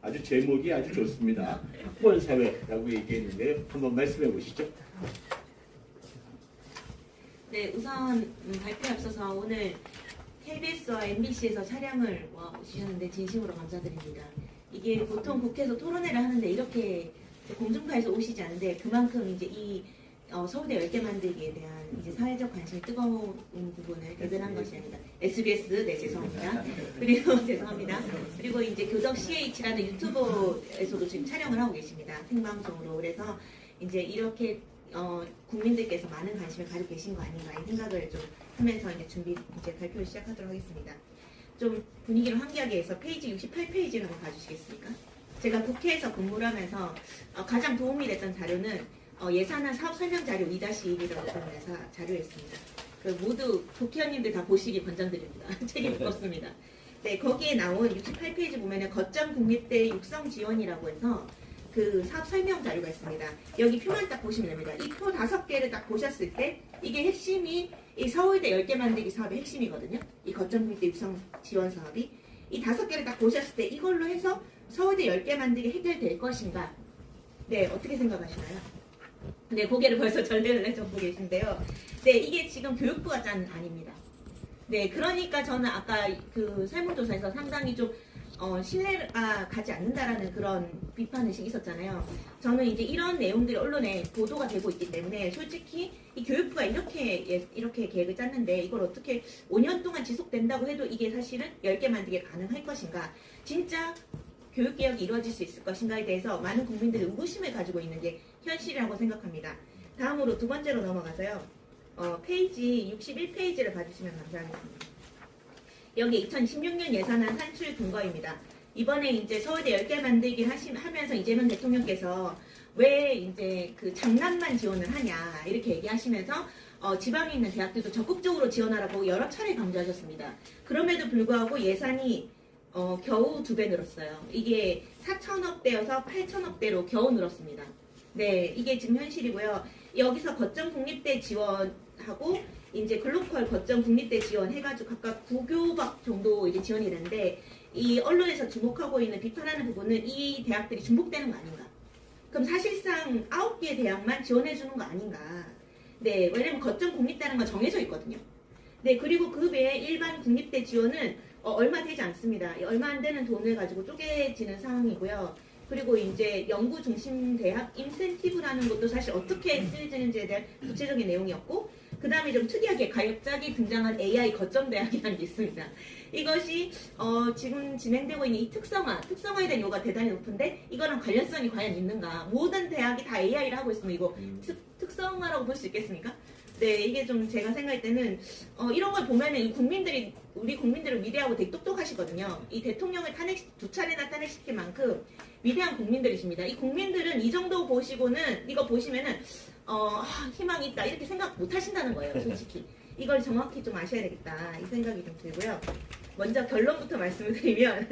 아주 제목이 아주 좋습니다. 학벌 사회라고 얘기했는데요. 한번 말씀해 보시죠. 네, 우선 발표에 앞서서 오늘 KBS와 MBC에서 촬영을 오시셨는데 진심으로 감사드립니다. 이게 보통 국회에서 토론회를 하는데 이렇게 공중파에서 오시지 않은데 그만큼 이제 이 서울대 10개 만들기에 대한 이제 사회적 관심이 뜨거운 부분을 대변한 것이 아니다. SBS, 네, 죄송합니다. 그리고 죄송합니다. 그리고 이제 교적 CH라는 유튜브에서도 지금 촬영을 하고 계십니다. 생방송으로. 그래서 이제 이렇게 국민들께서 많은 관심을 가지고 계신 거 아닌가 이 생각을 좀 하면서 이제 발표를 시작하도록 하겠습니다. 좀 분위기를 환기하게 해서 페이지 68페이지를 한번 봐주시겠습니까? 제가 국회에서 근무를 하면서 가장 도움이 됐던 자료는 예산안 사업 설명 자료 2-1이라고 부르는 자료였습니다. 모두 국회의원님들 다 보시기 권장드립니다. 책이 무겁습니다. 네, 거기에 나온 68페이지 보면은 거점 국립대 육성 지원이라고 해서 그 사업 설명 자료가 있습니다. 여기 표만 딱 보시면 됩니다. 이 표 5개를 딱 보셨을 때 이게 핵심이 이 서울대 10개 만들기 사업의 핵심이거든요. 이 거점 국립대 육성 지원 사업이 이 5개를 딱 보셨을 때 이걸로 해서 서울대 10개 만들기 해결될 것인가? 네, 어떻게 생각하시나요? 네, 고개를 벌써 절레를 해주고 계신데요. 네, 이게 지금 교육부가 짠 아닙니다. 네, 그러니까 저는 아까 그 설문조사에서 상당히 좀 신뢰가 가지 않는다라는 그런 비판의식이 있었잖아요. 저는 이제 이런 내용들이 언론에 보도가 되고 있기 때문에 솔직히 이 교육부가 이렇게 계획을 짰는데 이걸 어떻게 5년 동안 지속된다고 해도 이게 사실은 10개 만들기 가능할 것인가? 진짜 교육개혁이 이루어질 수 있을 것인가에 대해서 많은 국민들이 의구심을 가지고 있는 게 현실이라고 생각합니다. 다음으로 두 번째로 넘어가서요. 페이지 61페이지를 봐주시면 감사하겠습니다. 여기 2016년 예산안 산출 근거입니다. 이번에 이제 서울대 10개 만들기 하면서 이재명 대통령께서 왜 이제 그 장난만 지원을 하냐 이렇게 얘기하시면서 지방에 있는 대학들도 적극적으로 지원하라고 여러 차례 강조하셨습니다. 그럼에도 불구하고 예산이 겨우 2배 늘었어요. 이게 4천억대여서 8천억대로 겨우 늘었습니다. 네, 이게 지금 현실이고요. 여기서 거점 국립대 지원하고 이제 글로컬 거점 국립대 지원 해가지고 각각 9교박 정도 이제 지원이 되는데 이 언론에서 주목하고 있는 비판하는 부분은 이 대학들이 중복되는 거 아닌가? 그럼 사실상 9개 대학만 지원해주는 거 아닌가? 네, 왜냐면 거점 국립대라는 건 정해져 있거든요. 네, 그리고 그 외에 일반 국립대 지원은 얼마 되지 않습니다. 얼마 안 되는 돈을 가지고 쪼개지는 상황이고요. 그리고 이제 연구 중심 대학 인센티브라는 것도 사실 어떻게 쓰여지는지에 대한 구체적인 내용이었고, 그 다음에 좀 특이하게 갑자기 등장한 AI 거점 대학이라는 게 있습니다. 이것이 지금 진행되고 있는 이 특성화에 대한 요구가 대단히 높은데 이거랑 관련성이 과연 있는가? 모든 대학이 다 AI를 하고 있으면 이거 특성화라고 볼 수 있겠습니까? 네, 이게 좀 제가 생각할 때는 이런 걸 보면은 우리 국민들은 위대하고 되게 똑똑하시거든요. 이 대통령을 2차례나 탄핵시킬 만큼 위대한 국민들이십니다. 이 국민들은 이 정도 보시고는 이거 보시면은 희망이 있다 이렇게 생각 못 하신다는 거예요, 솔직히. 이걸 정확히 좀 아셔야 되겠다 이 생각이 좀 들고요. 먼저 결론부터 말씀을 드리면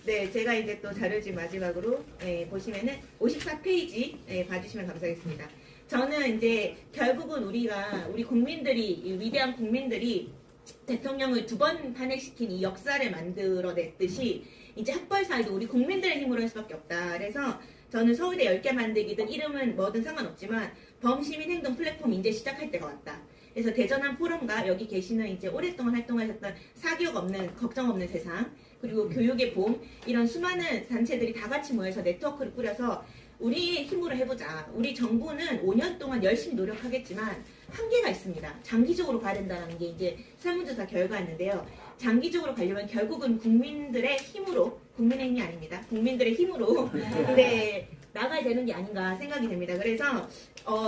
네, 제가 이제 또 자료 지금 마지막으로 보시면은 54페이지 봐주시면 감사하겠습니다. 저는 이제 결국은 우리 국민들이, 이 위대한 국민들이 대통령을 2번 탄핵시킨 이 역사를 만들어냈듯이 이제 학벌사회도 우리 국민들의 힘으로 할 수밖에 없다. 그래서 저는 서울대 10개 만들기든 이름은 뭐든 상관없지만 범시민행동 플랫폼 이제 시작할 때가 왔다. 그래서 대전한 포럼과 여기 계시는 이제 오랫동안 활동하셨던 사기업 없는 걱정 없는 세상 그리고 교육의 봄 이런 수많은 단체들이 다 같이 모여서 네트워크를 꾸려서 우리의 힘으로 해보자. 우리 정부는 5년 동안 열심히 노력하겠지만 한계가 있습니다. 장기적으로 가야 된다는 게 이제 설문조사 결과였는데요. 장기적으로 가려면 결국은 국민들의 힘으로, 국민의 힘이 아닙니다. 국민들의 힘으로 네, 나가야 되는 게 아닌가 생각이 됩니다. 그래서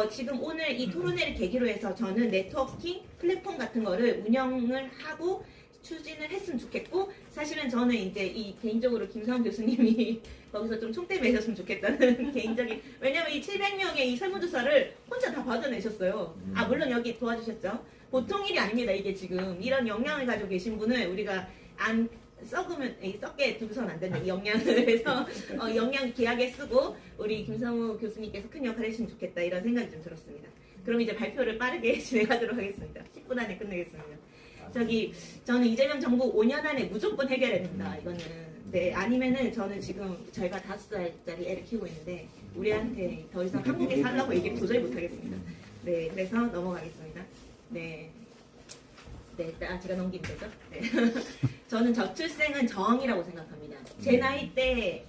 지금 오늘 이 토론회를 계기로 해서 저는 네트워킹 플랫폼 같은 거를 운영을 하고 추진을 했으면 좋겠고 사실은 저는 이제 이 개인적으로 김상훈 교수님이 거기서 좀 총대 매셨으면 좋겠다는 개인적인 왜냐면 이 700명의 이 설문조사를 혼자 다 받아내셨어요. 물론 여기 도와주셨죠. 보통 일이 아닙니다. 이게 지금 이런 역량을 가지고 계신 분을 우리가 안 썩으면 썩게 두고선 안 된다. 이 역량을 해서 역량 귀하게 쓰고 우리 김상우 교수님께서 큰 역할을 해주시면 좋겠다 이런 생각이 좀 들었습니다. 그럼 이제 발표를 빠르게 진행하도록 하겠습니다. 10분 안에 끝내겠습니다. 저는 이재명 정부 5년 안에 무조건 해결해야 된다. 이거는 네, 아니면은 저는 지금 저희가 5살짜리 애를 키우고 있는데 우리한테 더 이상 한국에 살라고 얘기 도저히 못하겠습니다. 네, 그래서 넘어가겠습니다. 네. 네, 제가 넘기면 되죠? 네. 저는 저출생은 저항이라고 생각합니다. 제 나이 때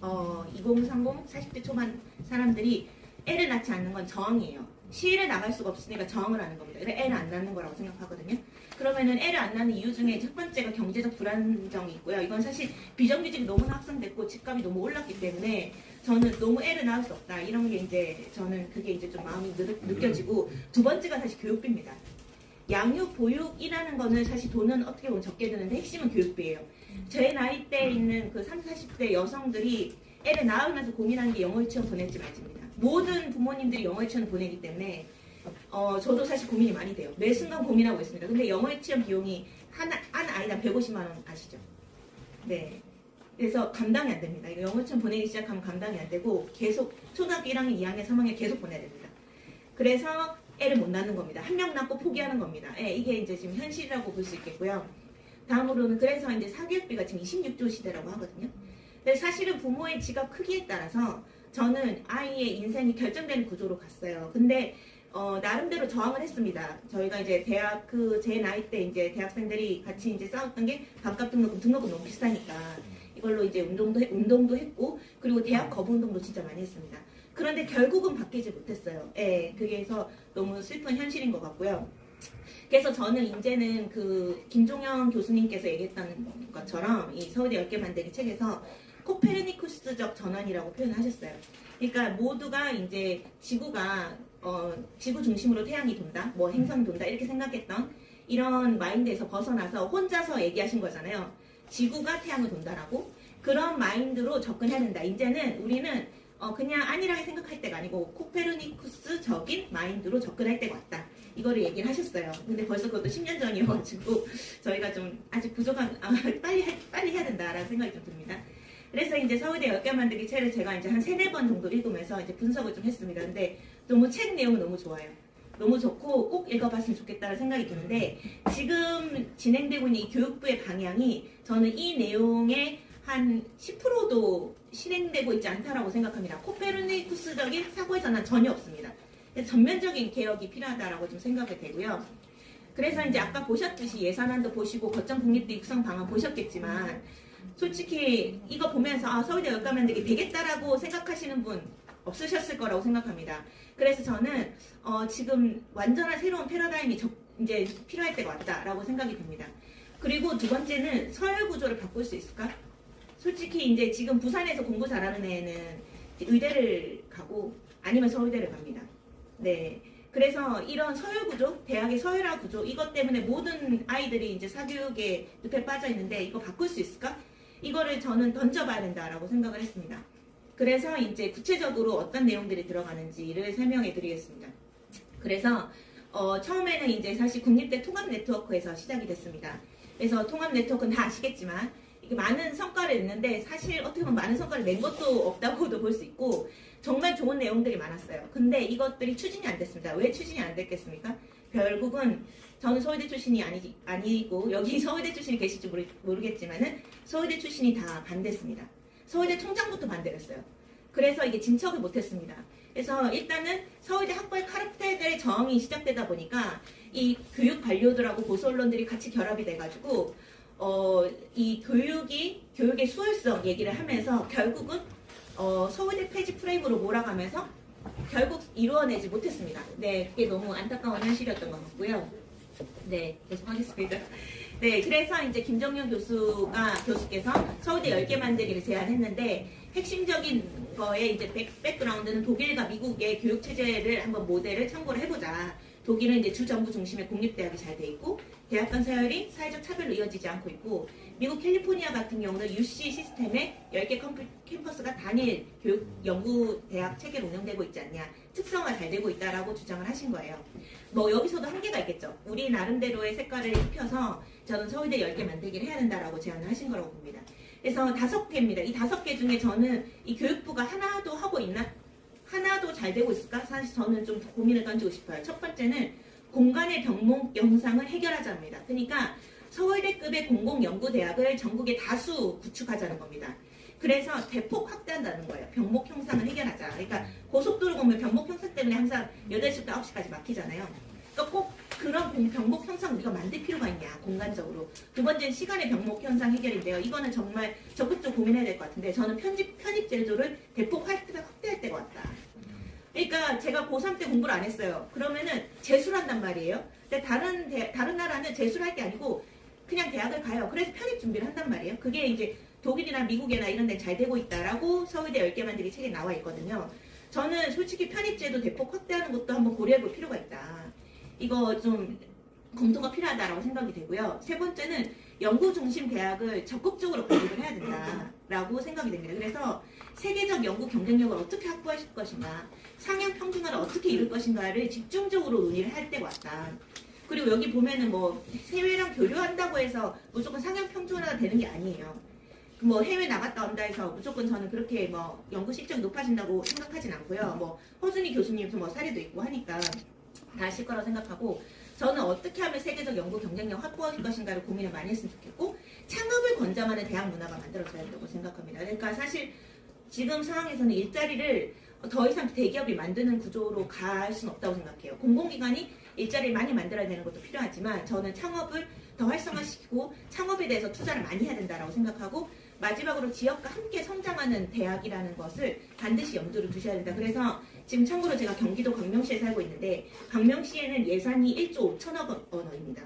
2030, 40대 초반 사람들이 애를 낳지 않는 건 저항이에요. 시위를 나갈 수가 없으니까 저항을 하는 겁니다. 그래서 애를 안 낳는 거라고 생각하거든요. 그러면은 애를 안 낳는 이유 중에 첫 번째가 경제적 불안정이 있고요. 이건 사실 비정규직이 너무나 확산됐고 집값이 너무 올랐기 때문에 저는 너무 애를 낳을 수 없다. 이런 게 이제 저는 그게 이제 좀 마음이 느껴지고 두 번째가 사실 교육비입니다. 양육, 보육이라는 거는 사실 돈은 어떻게 보면 적게 드는데 핵심은 교육비예요. 제 나이 때 있는 그 30, 40대 여성들이 애를 낳으면서 고민하는 게 영어 유치원 보낼지 말지입니다. 모든 부모님들이 영어 유치원 보내기 때문에 저도 사실 고민이 많이 돼요. 매 순간 고민하고 있습니다. 근데 영어 유치원 비용이 한 아이당 150만 원 아시죠? 네. 그래서 감당이 안 됩니다. 이거 영어 유치원 보내기 시작하면 감당이 안 되고 계속 초등학교 1학년, 2학년, 3학년 계속 보내야 됩니다. 그래서 애를 못 낳는 겁니다. 한 명 낳고 포기하는 겁니다. 예, 이게 이제 지금 현실이라고 볼 수 있겠고요. 다음으로는 그래서 이제 사교육비가 지금 26조 시대라고 하거든요. 근데 사실은 부모의 지갑 크기에 따라서 저는 아이의 인생이 결정되는 구조로 갔어요. 근데 나름대로 저항을 했습니다. 저희가 이제 대학 제 나이 때 이제 대학생들이 같이 이제 싸웠던 게 반값 등록금 너무 비싸니까 이걸로 이제 운동도 했고 그리고 대학 거부 운동도 진짜 많이 했습니다. 그런데 결국은 바뀌지 못했어요. 예, 그게서 너무 슬픈 현실인 것 같고요. 그래서 저는 이제는 그 김종영 교수님께서 얘기했던 것처럼 이 서울대 10개 만들기 책에서 코페르니쿠스적 전환이라고 표현하셨어요. 그러니까 모두가 이제 지구가 지구 중심으로 태양이 돈다, 뭐 행성이 돈다 이렇게 생각했던 이런 마인드에서 벗어나서 혼자서 얘기하신 거잖아요. 지구가 태양을 돈다라고 그런 마인드로 접근해야 된다. 이제는 우리는 그냥 안일하게 생각할 때가 아니고 코페르니쿠스적인 마인드로 접근할 때가 왔다. 이거를 얘기를 하셨어요. 근데 벌써 그것도 10년 전이어가지고 저희가 좀 아직 부족한 빨리 해야 된다라는 생각이 좀 듭니다. 그래서 이제 서울대 10개 만들기 책을 제가 이제 한 3-4번 정도 읽으면서 이제 분석을 좀 했습니다. 근데 너무 책 내용은 너무 좋아요. 너무 좋고 꼭 읽어봤으면 좋겠다는 생각이 드는데 지금 진행되고 있는 이 교육부의 방향이 저는 이 내용의 한 10%도 실행되고 있지 않다라고 생각합니다. 코페르니쿠스적인 사고의 전환 전혀 없습니다. 그래서 전면적인 개혁이 필요하다라고 좀 생각이 되고요. 그래서 이제 아까 보셨듯이 예산안도 보시고 거점 국립대 육성 방안 보셨겠지만 솔직히 이거 보면서 서울대 10개 만들기 되겠다라고 생각하시는 분 없으셨을 거라고 생각합니다. 그래서 저는 지금 완전한 새로운 패러다임이 이제 필요할 때가 왔다라고 생각이 듭니다. 그리고 두 번째는 서열 구조를 바꿀 수 있을까? 솔직히 이제 지금 부산에서 공부 잘하는 애는 의대를 가고 아니면 서울대를 갑니다. 네. 그래서 이런 서열 구조, 대학의 서열화 구조 이것 때문에 모든 아이들이 이제 사교육에 늪에 빠져 있는데 이거 바꿀 수 있을까? 이거를 저는 던져봐야 된다라고 생각을 했습니다. 그래서 이제 구체적으로 어떤 내용들이 들어가는지를 설명해 드리겠습니다. 그래서 처음에는 이제 사실 국립대 통합 네트워크에서 시작이 됐습니다. 그래서 통합 네트워크는 다 아시겠지만 이게 많은 성과를 냈는데 사실 어떻게 보면 많은 성과를 낸 것도 없다고도 볼 수 있고 정말 좋은 내용들이 많았어요. 근데 이것들이 추진이 안 됐습니다. 왜 추진이 안 됐겠습니까? 결국은 저는 서울대 출신이 아니고 여기 서울대 출신이 계실지 모르겠지만은 서울대 출신이 다 반대했습니다. 서울대 총장부터 반대를 했어요. 그래서 이게 진척을 못했습니다. 그래서 일단은 서울대 학벌 카르텔의 저항이 시작되다 보니까 이 교육 관료들하고 보수 언론들이 같이 결합이 돼가지고 이 교육의 수월성 얘기를 하면서 결국은 서울대 폐지 프레임으로 몰아가면서 결국 이루어내지 못했습니다. 네, 그게 너무 안타까운 현실이었던 것 같고요. 네, 계속하겠습니다. 네, 그래서 이제 김정현 교수께서 서울대 10개 만들기를 제안했는데 핵심적인 거에 이제 백그라운드는 독일과 미국의 교육 체제를 한번 모델을 참고를 해보자. 독일은 이제 주정부 중심의 공립대학이 잘 돼 있고 대학 간 서열이 사회적 차별로 이어지지 않고 있고 미국 캘리포니아 같은 경우는 UC 시스템에 10개 캠퍼스가 단일 교육 연구 대학 체계로 운영되고 있지 않냐 특성화 잘 되고 있다라고 주장을 하신 거예요. 뭐 여기서도 한계가 있겠죠. 우리 나름대로의 색깔을 입혀서 저는 서울대 10개 만들기를 해야 된다라고 제안을 하신 거라고 봅니다. 그래서 5개입니다. 이 5개 중에 저는 이 교육부가 하나도 하고 있나? 하나도 잘 되고 있을까? 사실 저는 좀 고민을 던지고 싶어요. 첫 번째는 공간의 병목 영상을 해결하자입니다. 그러니까 서울대급의 공공연구대학을 전국에 다수 구축하자는 겁니다. 그래서 대폭 확대한다는 거예요. 병목 형상을 해결하자. 그러니까 고속도로 보면 병목 형상 때문에 항상 8시부터 9시까지 막히잖아요. 그러니까 꼭 그런 병목 형상 우리가 만들 필요가 있냐, 공간적으로. 두 번째는 시간의 병목 현상 해결인데요. 이거는 정말 적극적으로 고민해야 될 것 같은데, 저는 편입 제도를 대폭 확대할 때가 왔다. 그러니까 제가 고3 때 공부를 안 했어요. 그러면은 재수를 한단 말이에요. 근데 다른 나라는 재수를 할 게 아니고 그냥 대학을 가요. 그래서 편입 준비를 한단 말이에요. 그게 이제 독일이나 미국이나 이런 데 잘 되고 있다라고 서울대 10개 만들기 책에 나와 있거든요. 저는 솔직히 편입제도 대폭 확대하는 것도 한번 고려해 볼 필요가 있다. 이거 좀 검토가 필요하다라고 생각이 되고요. 세 번째는 연구 중심 대학을 적극적으로 공립을 해야 된다라고 생각이 됩니다. 그래서 세계적 연구 경쟁력을 어떻게 확보하실 것인가, 상향 평준화를 어떻게 이룰 것인가를 집중적으로 논의를 할 때가 왔다. 그리고 여기 보면은 뭐 해외랑 교류한다고 해서 무조건 상향 평준화가 되는 게 아니에요. 뭐 해외 나갔다 온다 해서 무조건 저는 그렇게 뭐 연구 실적이 높아진다고 생각하진 않고요. 뭐 허준희 교수님 뭐 사례도 있고 하니까 다 하실 거라고 생각하고, 저는 어떻게 하면 세계적 연구 경쟁력 확보할 것인가를 고민을 많이 했으면 좋겠고, 창업을 권장하는 대학 문화가 만들어져야 된다고 생각합니다. 그러니까 사실 지금 상황에서는 일자리를 더 이상 대기업이 만드는 구조로 갈 수는 없다고 생각해요. 공공기관이 일자리를 많이 만들어야 되는 것도 필요하지만, 저는 창업을 더 활성화시키고 창업에 대해서 투자를 많이 해야 된다고 생각하고, 마지막으로 지역과 함께 성장하는 대학이라는 것을 반드시 염두를 두셔야 된다. 그래서 지금 참고로 제가 경기도 광명시에 살고 있는데, 광명시에는 예산이 1조 5천억 원입니다.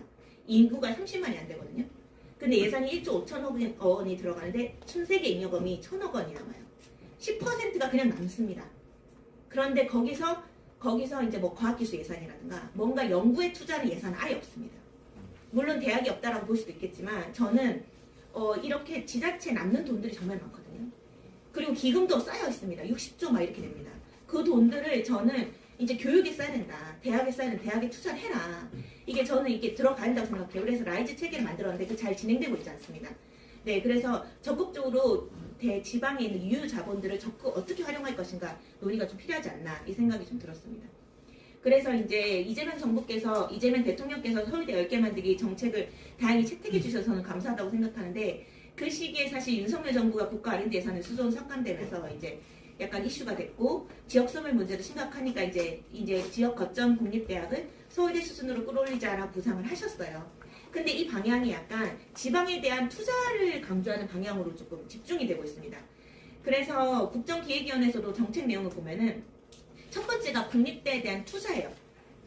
인구가 30만이 안 되거든요. 근데 예산이 1조 5천억 원이 들어가는데 춘세계 잉여금이 1,000억 원이 남아요. 10%가 그냥 남습니다. 그런데 거기서 이제 뭐 과학기술 예산이라든가 뭔가 연구에 투자하는 예산은 아예 없습니다. 물론 대학이 없다라고 볼 수도 있겠지만, 저는 이렇게 지자체에 남는 돈들이 정말 많거든요. 그리고 기금도 쌓여 있습니다. 60조 막 이렇게 됩니다. 그 돈들을 저는 이제 교육에 써야 된다. 대학에 써야 된다. 대학에 투자를 해라. 이게 저는 이게 들어가야 된다고 생각해요. 그래서 라이즈 체계를 만들었는데 그게 잘 진행되고 있지 않습니다. 네, 그래서 적극적으로 지방에 있는 유휴 자본들을 적극 어떻게 활용할 것인가 논의가 좀 필요하지 않나, 이 생각이 좀 들었습니다. 그래서 이제 이재명 대통령께서 서울대 10개 만들기 정책을 다행히 채택해 주셔서 저는 감사하다고 생각하는데, 그 시기에 사실 윤석열 정부가 국가 R&D 예산을 수조 삭감되면서 이제 약간 이슈가 됐고, 지역소멸 문제도 심각하니까 이제 지역 거점 국립대학을 서울대 수준으로 끌어올리자라고 구상을 하셨어요. 근데 이 방향이 약간 지방에 대한 투자를 강조하는 방향으로 조금 집중이 되고 있습니다. 그래서 국정기획위원회에서도 정책 내용을 보면은 첫 번째가 국립대에 대한 투자예요.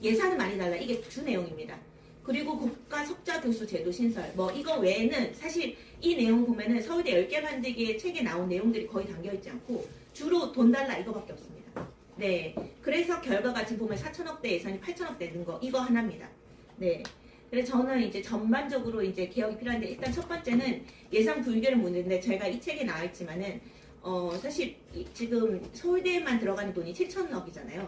예산은 많이 달라. 이게 주 내용입니다. 그리고 국가 석좌 교수 제도 신설, 뭐 이거 외에는 사실 이 내용 보면은 서울대 10개 만들기의 책에 나온 내용들이 거의 담겨있지 않고 주로 돈 달라 이거밖에 없습니다. 네, 그래서 결과가 지금 보면 4천억대 예산이 8천억대 는 거, 이거 하나입니다. 네, 그래서 저는 이제 전반적으로 이제 개혁이 필요한데, 일단 첫 번째는 예산 불결 문제인데, 제가 이 책에 나와 있지만은 사실 지금 서울대에만 들어가는 돈이 7천억이잖아요.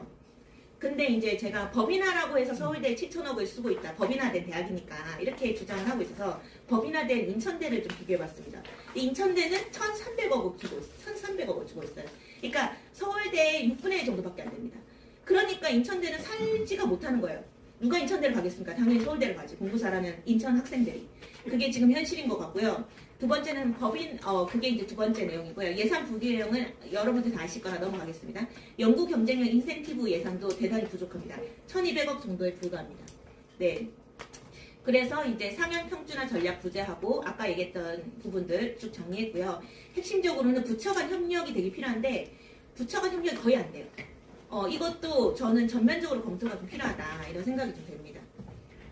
근데 이제 제가 법인화라고 해서 서울대에 7천억을 쓰고 있다. 법인화된 대학이니까 이렇게 주장을 하고 있어서 법인화된 인천대를 좀 비교해봤습니다. 인천대는 1,300억을 주고 있어요. 그러니까 서울대의 6분의 1 정도밖에 안 됩니다. 그러니까 인천대는 살지가 못하는 거예요. 누가 인천대를 가겠습니까? 당연히 서울대를 가지. 공부 잘하는 인천 학생들이. 그게 지금 현실인 것 같고요. 두 번째는 그게 이제 두 번째 내용이고요. 예산 부기령은 여러분들 다 아실 거라 넘어가겠습니다. 연구 경쟁력 인센티브 예산도 대단히 부족합니다. 1,200억 정도에 불과합니다. 네. 그래서 이제 상향 평준화 전략 부재하고 아까 얘기했던 부분들 쭉 정리했고요. 핵심적으로는 부처 간 협력이 되게 필요한데, 부처 간 협력이 거의 안 돼요. 이것도 저는 전면적으로 검토가 좀 필요하다, 이런 생각이 좀 됩니다.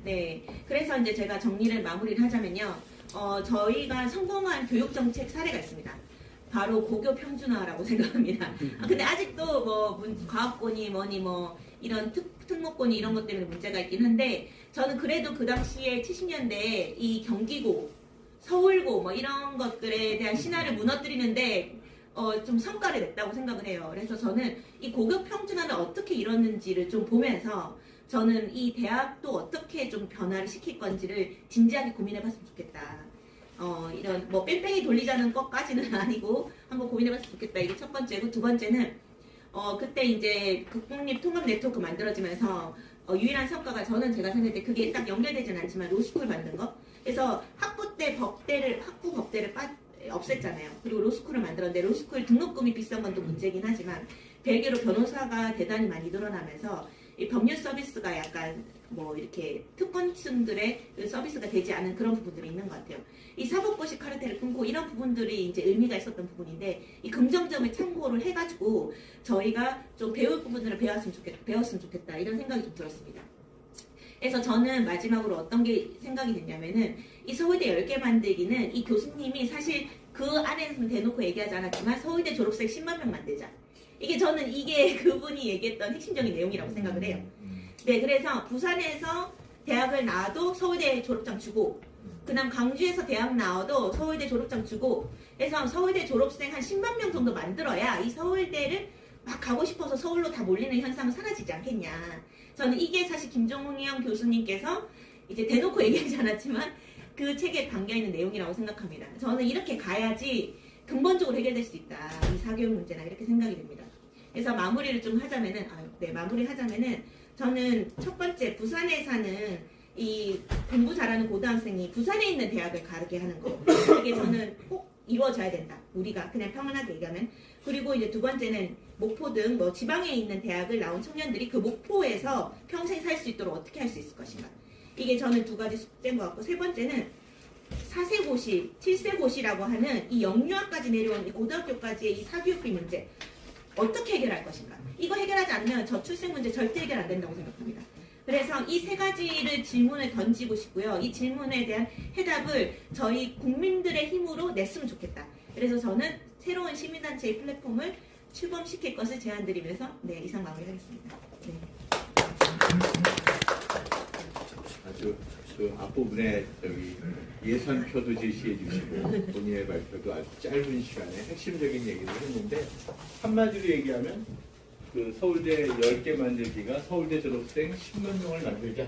네. 그래서 이제 제가 마무리를 하자면요. 저희가 성공한 교육정책 사례가 있습니다. 바로 고교 평준화라고 생각합니다. 근데 아직도 뭐 과학고니 뭐니 뭐 이런 특목고니 이런 것 때문에 문제가 있긴 한데, 저는 그래도 그 당시에 70년대에 이 경기고, 서울고 뭐 이런 것들에 대한 신화를 무너뜨리는데 좀 성과를 냈다고 생각을 해요. 그래서 저는 이 고교 평준화를 어떻게 이뤘는지를 좀 보면서, 저는 이 대학도 어떻게 좀 변화를 시킬 건지를 진지하게 고민해봤으면 좋겠다. 이런 뭐 뺑뺑이 돌리자는 것까지는 아니고 한번 고민해봤으면 좋겠다. 이게 첫 번째고, 두 번째는 그때 이제 국공립 통합 네트워크 만들어지면서 유일한 성과가, 저는 제가 생각할 때 그게 딱 연결되진 않지만 로스쿨 만든 거. 그래서 학부 법대를 없앴잖아요. 그리고 로스쿨을 만들었는데 로스쿨 등록금이 비싼 건 또 문제긴 하지만 별개로 변호사가 대단히 많이 늘어나면서 이 법률 서비스가 약간 뭐 이렇게 특권층들의 그 서비스가 되지 않은 그런 부분들이 있는 것 같아요. 이 사법고시 카르텔을 끊고 이런 부분들이 이제 의미가 있었던 부분인데 이 긍정점을 참고를 해가지고 저희가 좀 배울 부분들을 배웠으면 좋겠다 이런 생각이 좀 들었습니다. 그래서 저는 마지막으로 어떤 게 생각이 됐냐면은 이 서울대 10개 만들기는 이 교수님이 사실 그 안에서는 대놓고 얘기하지 않았지만 서울대 졸업생 10만 명 만들자. 저는 이게 그분이 얘기했던 핵심적인 내용이라고 생각을 해요. 네, 그래서 부산에서 대학을 나와도 서울대 졸업장 주고, 그다음 강주에서 대학 나와도 서울대 졸업장 주고, 그래서 서울대 졸업생 한 10만 명 정도 만들어야 이 서울대를 막 가고 싶어서 서울로 다 몰리는 현상은 사라지지 않겠냐. 저는 이게 사실 김종영 교수님께서 이제 대놓고 얘기하지 않았지만 그 책에 담겨있는 내용이라고 생각합니다. 저는 이렇게 가야지 근본적으로 해결될 수 있다. 이 사교육 문제나 이렇게 생각이 됩니다. 그래서 마무리를 좀 하자면은, 마무리하자면은 저는 첫 번째 부산에 사는 이 공부 잘하는 고등학생이 부산에 있는 대학을 가게 하는 거. 이게 저는 꼭 이루어져야 된다. 우리가 그냥 평온하게 얘기하면. 그리고 이제 두 번째는 목포 등 뭐 지방에 있는 대학을 나온 청년들이 그 목포에서 평생 살 수 있도록 어떻게 할 수 있을 것인가. 이게 저는 두 가지 숙제인 것 같고, 세 번째는 4세 고시, 7세 고시라고 하는 이 영유아까지 내려온 이 고등학교까지의 이 사교육비 문제 어떻게 해결할 것인가. 이거 해결하지 않으면 저출생 문제 절대 해결 안 된다고 생각합니다. 그래서 이 세 가지를 질문을 던지고 싶고요. 이 질문에 대한 해답을 저희 국민들의 힘으로 냈으면 좋겠다. 그래서 저는 새로운 시민단체의 플랫폼을 출범시킬 것을 제안드리면서 이상 마무리하겠습니다. 네. 아주 그 앞부분에 예산표도 제시해 주시고 본인의 발표도 아주 짧은 시간에 핵심적인 얘기를 했는데 한마디로 얘기하면 그 서울대 10개 만들기가 서울대 졸업생 10만 명을 만들자.